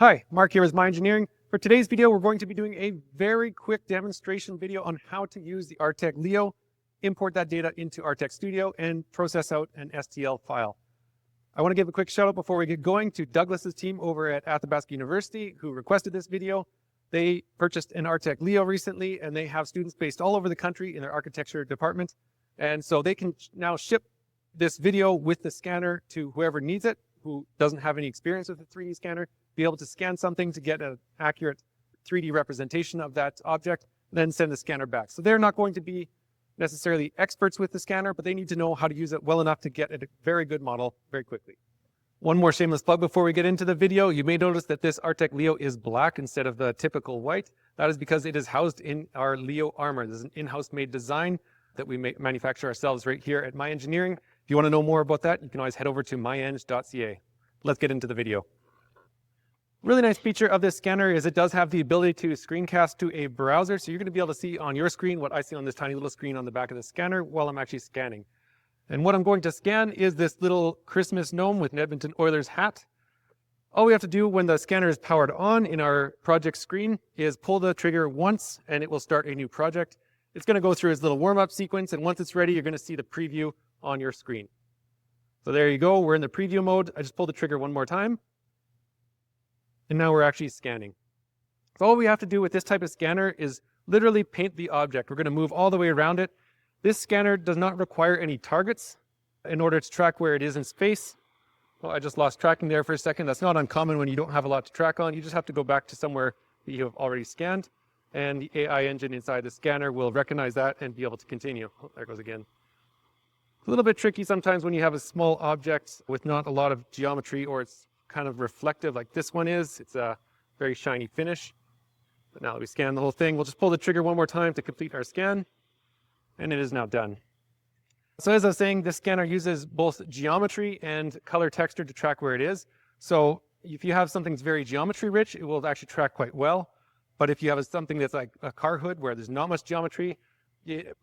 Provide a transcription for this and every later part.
Hi, Mark here with My Engineering. For today's video, we're going to be doing a very quick demonstration video on how to use the Artec Leo, import that data into Artec Studio, and process out an STL file. I want to give a quick shout out before we get going to Douglas's team over at Athabasca University who requested this video. They purchased an Artec Leo recently, and they have students based all over the country in their architecture department. And so they can now ship this video with the scanner to whoever needs it, who doesn't have any experience with a 3D scanner, be able to scan something to get an accurate 3D representation of that object, then send the scanner back. So they're not going to be necessarily experts with the scanner, but they need to know how to use it well enough to get a very good model very quickly. One more shameless plug before we get into the video. You may notice that this Artec Leo is black instead of the typical white. That is because it is housed in our Leo armor. This is an in-house made design that we manufacture ourselves right here at My Engineering. If you want to know more about that, you can always head over to myeng.ca. Let's get into the video. Really nice feature of this scanner is it does have the ability to screencast to a browser. So you're going to be able to see on your screen what I see on this tiny little screen on the back of the scanner while I'm actually scanning. And what I'm going to scan is this little Christmas gnome with an Edmonton Oilers hat. All we have to do when the scanner is powered on in our project screen is pull the trigger once and it will start a new project. It's going to go through its little warm-up sequence, and once it's ready, you're going to see the preview on your screen. So there you go. We're in the preview mode. I just pulled the trigger one more time. And now we're actually scanning. So all we have to do with this type of scanner is literally paint the object. We're going to move all the way around it. This scanner does not require any targets in order to track where it is in space. Well, I just lost tracking there for a second. That's not uncommon when you don't have a lot to track on. You just have to go back to somewhere that you have already scanned, and the AI engine inside the scanner will recognize that and be able to continue. Oh, there it goes again. It's a little bit tricky sometimes when you have a small object with not a lot of geometry, or it's kind of reflective like this one is. It's a very shiny finish. But now that we scan the whole thing, we'll just pull the trigger one more time to complete our scan, and it is now done. So as I was saying, this scanner uses both geometry and color texture to track where it is. So if you have something that's very geometry rich, it will actually track quite well. But if you have something that's like a car hood where there's not much geometry,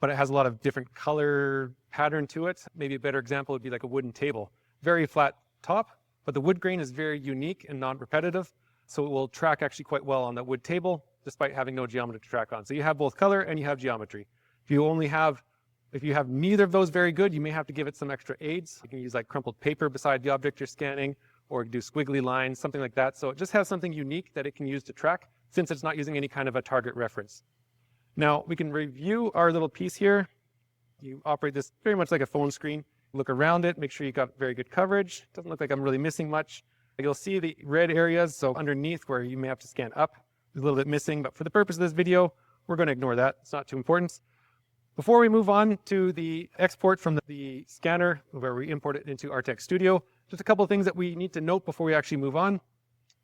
but it has a lot of different color pattern to it, maybe a better example would be like a wooden table. Very flat top, but the wood grain is very unique and non-repetitive, so it will track actually quite well on that wood table, despite having no geometry to track on. So you have both color and you have geometry. If you have neither of those very good, you may have to give it some extra aids. You can use like crumpled paper beside the object you're scanning, or do squiggly lines, something like that. So it just has something unique that it can use to track, since it's not using any kind of a target reference. Now we can review our little piece here. You operate this very much like a phone screen. Look around it, make sure you got very good coverage. Doesn't look like I'm really missing much. You'll see the red areas, so underneath where you may have to scan up, is a little bit missing, but for the purpose of this video, we're going to ignore that. It's not too important. Before we move on to the export from the scanner, where we import it into Artec Studio, just a couple of things that we need to note before we actually move on.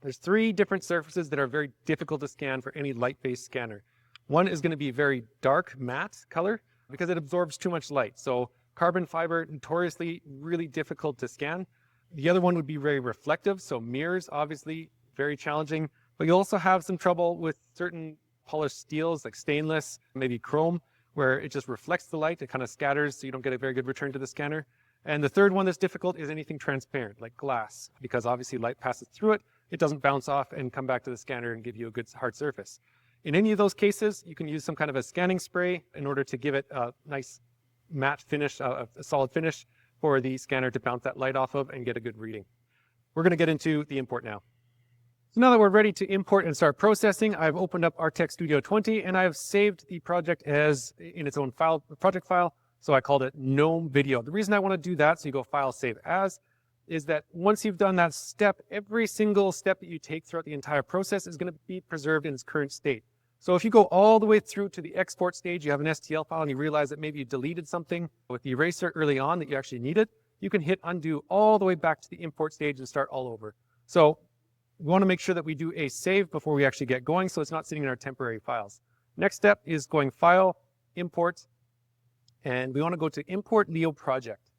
There's three different surfaces that are very difficult to scan for any light-based scanner. One is going to be very dark matte color because it absorbs too much light. So carbon fiber, notoriously really difficult to scan. The other one would be very reflective, so mirrors, obviously very challenging. But you also have some trouble with certain polished steels like stainless, maybe chrome, where it just reflects the light, it kind of scatters, so you don't get a very good return to the scanner. And the third one that's difficult is anything transparent, like glass, because obviously light passes through it, it doesn't bounce off and come back to the scanner and give you a good hard surface. In any of those cases, you can use some kind of a scanning spray in order to give it a nice matte finish, a solid finish for the scanner to bounce that light off of and get a good reading. We're going to get into the import now. So now that we're ready to import and start processing, I've opened up Artec Studio 20 and I've saved the project as in its own file, project file. So I called it GNOME Video. The reason I want to do that, so you go File, Save As, is that once you've done that step, every single step that you take throughout the entire process is going to be preserved in its current state. So if you go all the way through to the export stage, you have an STL file and you realize that maybe you deleted something with the eraser early on that you actually needed, you can hit undo all the way back to the import stage and start all over. So we want to make sure that we do a save before we actually get going, so it's not sitting in our temporary files. Next step is going File, Import, and we want to go to Import Leo Project.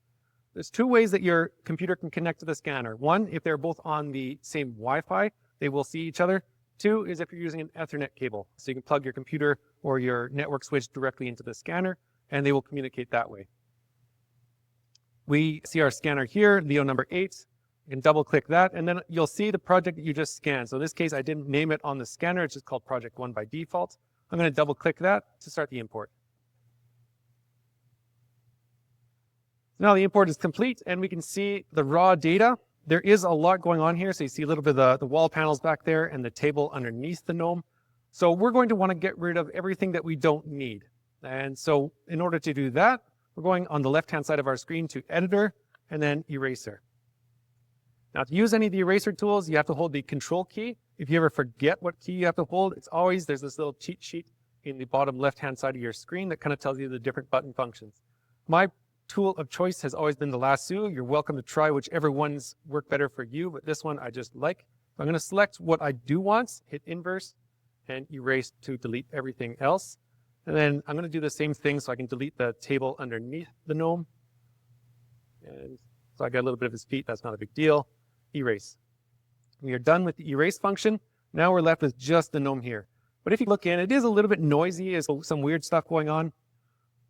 There's two ways that your computer can connect to the scanner. One, if they're both on the same Wi-Fi, they will see each other. Two is if you're using an Ethernet cable. So you can plug your computer or your network switch directly into the scanner, and they will communicate that way. We see our scanner here, Leo number 8. You can double click that, and then you'll see the project that you just scanned. So in this case, I didn't name it on the scanner. It's just called project 1 by default. I'm going to double click that to start the import. Now the import is complete, and we can see the raw data. There is a lot going on here. So you see a little bit of the wall panels back there and the table underneath the gnome. So we're going to want to get rid of everything that we don't need. And so in order to do that, we're going on the left-hand side of our screen to Editor and then Eraser. Now to use any of the eraser tools, you have to hold the Control key. If you ever forget what key you have to hold, there's this little cheat sheet in the bottom left-hand side of your screen that kind of tells you the different button functions. My tool of choice has always been the lasso. You're welcome to try whichever ones work better for you, but this one I just like. I'm going to select what I do want, hit Inverse, and Erase to delete everything else. And then I'm going to do the same thing so I can delete the table underneath the gnome. And so I got a little bit of his feet. That's not a big deal. Erase. We are done with the erase function. Now we're left with just the gnome here. But if you look in, it is a little bit noisy. There's some weird stuff going on.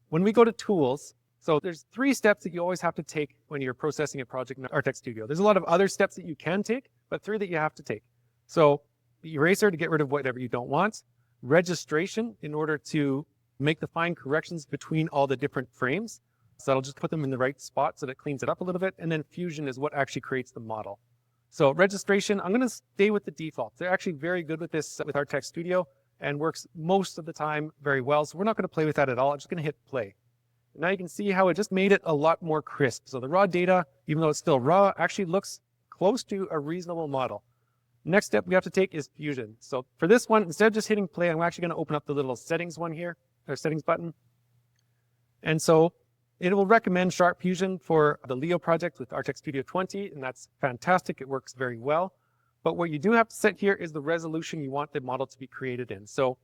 When we go to Tools, so there's 3 steps that you always have to take when you're processing a project in Artec Studio. There's a lot of other steps that you can take, but 3 that you have to take. So the eraser to get rid of whatever you don't want, registration in order to make the fine corrections between all the different frames. So that'll just put them in the right spot so that it cleans it up a little bit. And then fusion is what actually creates the model. So registration, I'm going to stay with the default. They're actually very good with this with Artec Studio and works most of the time very well. So we're not going to play with that at all. I'm just going to hit play. Now you can see how it just made it a lot more crisp. So the raw data, even though it's still raw, actually looks close to a reasonable model. Next step we have to take is fusion. So for this one, instead of just hitting play, I'm actually going to open up the little settings one here, or settings button. And so it will recommend Sharp Fusion for the Leo project with Artec Studio 20, and that's fantastic. It works very well. But what you do have to set here is the resolution you want the model to be created in. So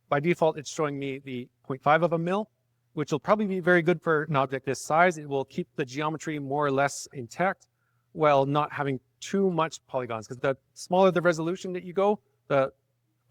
by default, it's showing me the 0.5 of a mil, which will probably be very good for an object this size. It will keep the geometry more or less intact while not having too much polygons, because the smaller the resolution that you go, the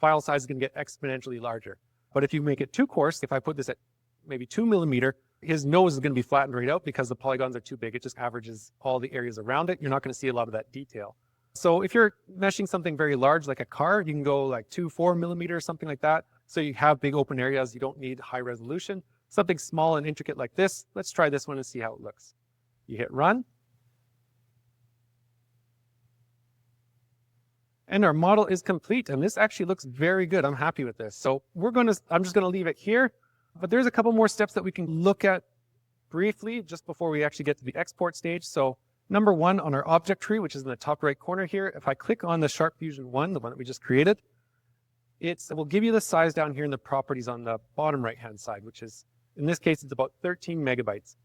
file size is going to get exponentially larger. But if you make it too coarse, if I put this at maybe 2 millimeter, his nose is going to be flattened right out because the polygons are too big. It just averages all the areas around it. You're not going to see a lot of that detail. So if you're meshing something very large like a car, you can go like 2-4 millimeter or something like that. So you have big open areas. You don't need high resolution. Something small and intricate like this. Let's try this one and see how it looks. You hit run. And our model is complete. And this actually looks very good. I'm happy with this. So I'm just going to leave it here. But there's a couple more steps that we can look at briefly just before we actually get to the export stage. So number 1 on our object tree, which is in the top right corner here, if I click on the Sharp Fusion 1, the one that we just created, it will give you the size down here in the properties on the bottom right-hand side, which is, in this case, it's about 13 megabytes.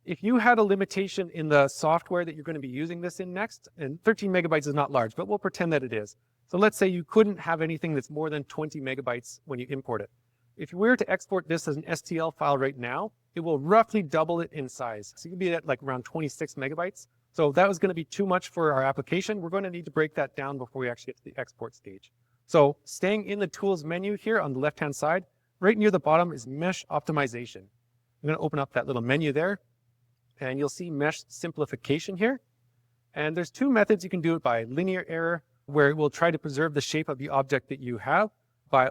If you had a limitation in the software that you're going to be using this in next, and 13 megabytes is not large, but we'll pretend that it is. So let's say you couldn't have anything that's more than 20 megabytes when you import it. If you were to export this as an STL file right now, it will roughly double it in size. So you can be at like around 26 megabytes. So that was going to be too much for our application. We're going to need to break that down before we actually get to the export stage. So staying in the tools menu here on the left-hand side, right near the bottom is mesh optimization. I'm going to open up that little menu there, and you'll see mesh simplification here. And there's 2 methods you can do it by: linear error, where it will try to preserve the shape of the object that you have,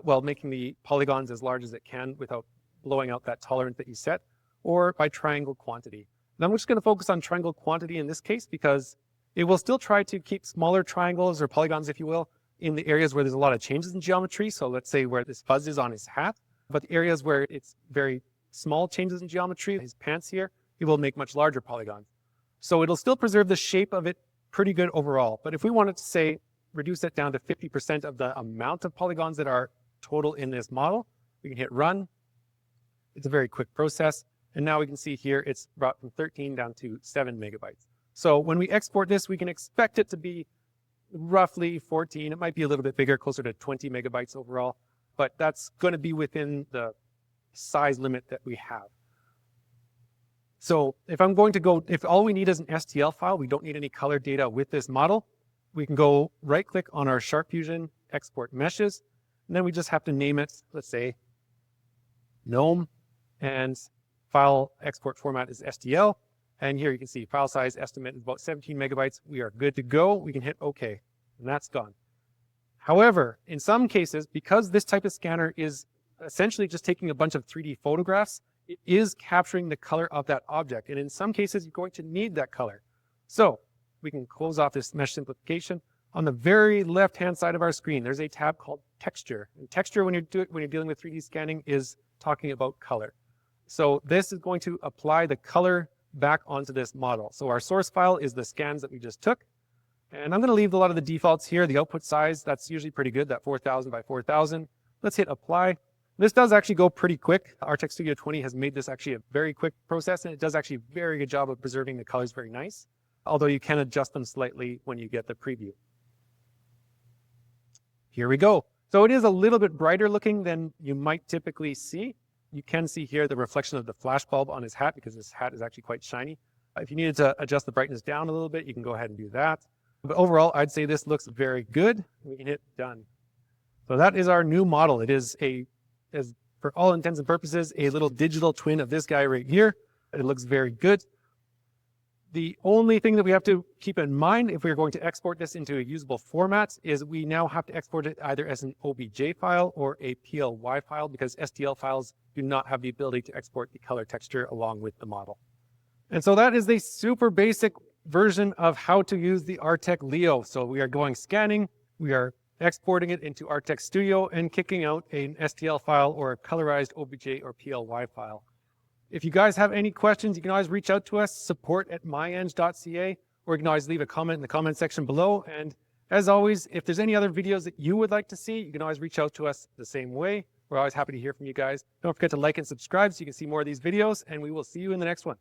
while making the polygons as large as it can without blowing out that tolerance that you set, or by triangle quantity. And I'm just going to focus on triangle quantity in this case because it will still try to keep smaller triangles or polygons, if you will, in the areas where there's a lot of changes in geometry. So let's say where this fuzz is on his hat, but the areas where it's very small changes in geometry, his pants here, it will make much larger polygons. So it'll still preserve the shape of it pretty good overall. But if we wanted to say, reduce it down to 50% of the amount of polygons that are total in this model, we can hit run. It's a very quick process. And now we can see here it's brought from 13 down to 7 megabytes. So when we export this, we can expect it to be roughly 14. It might be a little bit bigger, closer to 20 megabytes overall, but that's going to be within the size limit that we have. So if all we need is an STL file, we don't need any color data with this model, we can go right click on our Sharp Fusion export meshes, and then we just have to name it, let's say GNOME, and file export format is STL, And here you can see file size estimate is about 17 megabytes. We are good to go. We can hit OK, and that's gone. However, in some cases, because this type of scanner is essentially just taking a bunch of 3D photographs, it is capturing the color of that object. And in some cases, you're going to need that color. So we can close off this mesh simplification. On the very left-hand side of our screen, there's a tab called texture. And texture, when you're dealing with 3D scanning, is talking about color. So this is going to apply the color back onto this model. So our source file is the scans that we just took. And I'm going to leave a lot of the defaults here. The output size, that's usually pretty good, that 4,000 by 4,000. Let's hit apply. This does actually go pretty quick. Artec Studio 20 has made this actually a very quick process, and it does actually a very good job of preserving the colors very nice, although you can adjust them slightly when you get the preview. Here we go. So it is a little bit brighter looking than you might typically see. You can see here the reflection of the flash bulb on his hat, because his hat is actually quite shiny. If you needed to adjust the brightness down a little bit, you can go ahead and do that. But overall, I'd say this looks very good. We can hit done. So that is our new model. It is for all intents and purposes, a little digital twin of this guy right here. It looks very good. The only thing that we have to keep in mind if we're going to export this into a usable format is we now have to export it either as an OBJ file or a PLY file, because STL files do not have the ability to export the color texture along with the model. And so that is the super basic version of how to use the Artec Leo. So we are going scanning, we are exporting it into Artec Studio, and kicking out an STL file or a colorized OBJ or PLY file. If you guys have any questions, you can always reach out to us, support@myeng.ca, or you can always leave a comment in the comment section below. And as always, if there's any other videos that you would like to see, you can always reach out to us the same way. We're always happy to hear from you guys. Don't forget to like and subscribe so you can see more of these videos, and we will see you in the next one.